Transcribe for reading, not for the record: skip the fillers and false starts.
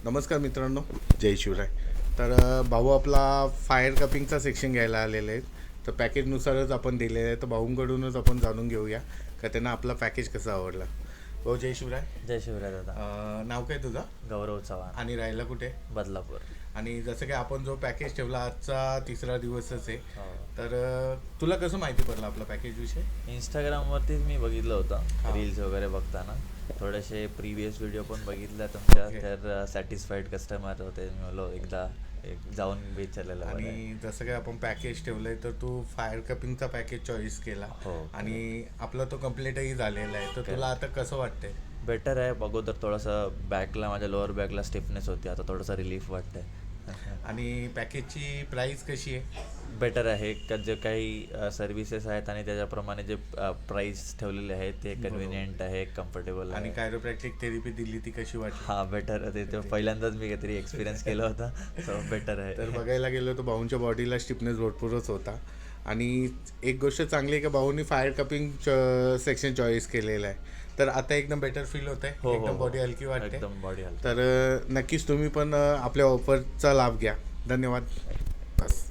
नमस्कार मित्रांनो, जय शिवराय. तर भाऊ आपला फायर कपिंगचा सेक्शन घ्यायला आलेले आहेत. तर पॅकेजनुसारच आपण दिलेलं आहे. तर भाऊंकडूनच आपण जाणून घेऊया का त्यांना आपला पॅकेज कसा आवडला. भाऊ जय शिवराय. जय शिवराय दादा. नाव काय तुझं गौरव चव्हाण, आणि राहायला कुठे? बदलापूर. आणि जसं की आपण जो पॅकेज ठेवला आजचा तिसरा दिवसच आहे. हो. तर तुला कसं माहिती पडलं आपला पॅकेजविषयी? इंस्टाग्रामवरतीच मी बघितलं होतं, हा. रील्स वगैरे बघताना. थोडेसे प्रिव्हियस व्हिडिओ पण बघितल्या तुमच्या. Okay. तर सॅटिस्फाईड कस्टमर होते. मी बोललो एकदा जाऊन विचारलेलं बरं आहे. आणि जसं काय आपण पॅकेज ठेवलंय तर तू फायर कपिंगचा पॅकेज चॉईस केला. हो. आणि आपला तो कम्प्लीटही झालेला आहे. तर तुला आता कसं वाटतंय? बेटर आहे. अगोदर थोडंसं बॅकला, माझ्या लोअर बॅकला स्टिफनेस होती. आता थोडंसं रिलीफ वाटतंय. आणि पॅकेजची प्राईस कशी आहे? बेटर आहे का जे काही सर्व्हिसेस आहेत आणि त्याच्याप्रमाणे जे प्राईस ठेवलेले आहेत ते कन्व्हिनियंट आहे, कम्फर्टेबल आणि आहे. कायरोप्रॅक्टिक थेरपी दिली ती कशी वाटली? हा, बेटर. ते पहिल्यांदाच मी काहीतरी एक्सपिरियन्स केला होता, सो बेटर आहे. तर बघायला गेलो तर भाऊंच्या बॉडीला स्टिफनेस भरपूरच होता. आणि एक गोष्ट चांगली आहे की भाऊंनी फायर कपिंग सेक्शन चॉईस केलेलं आहे. तर आता एकदम बेटर फील होत आहे. हो, एकदम बॉडी हलकी वाटते. एकदम बॉडी हलकी. तर नक्कीच तुम्ही पण आपल्या ऑफरचा लाभ घ्या. धन्यवाद. बस.